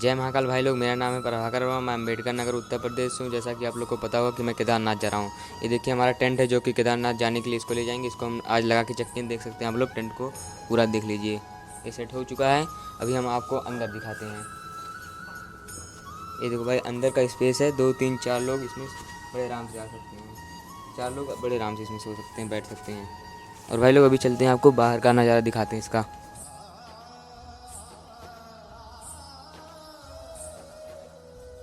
जय महाकाल भाई लोग, मेरा नाम है प्रभाकर वर्मा। मैं अम्बेडकर नगर उत्तर प्रदेश से हूँ। जैसा कि आप लोग को पता होगा कि मैं केदारनाथ जा रहा हूँ। ये देखिए हमारा टेंट है जो कि केदारनाथ जाने के लिए इसको ले जाएंगे। इसको हम आज लगा के चेक इन देख सकते हैं आप लोग। टेंट को पूरा देख लीजिए, ये सेट हो चुका है। अभी हम आपको अंदर दिखाते हैं। ये देखो भाई, अंदर का स्पेस है। 2 3 4 लोग इसमें बड़े आराम से आ सकते हैं। 4 लोग बड़े आराम से इसमें सो सकते हैं, बैठ सकते हैं। और भाई लोग अभी चलते हैं, आपको बाहर का नज़ारा दिखाते हैं इसका।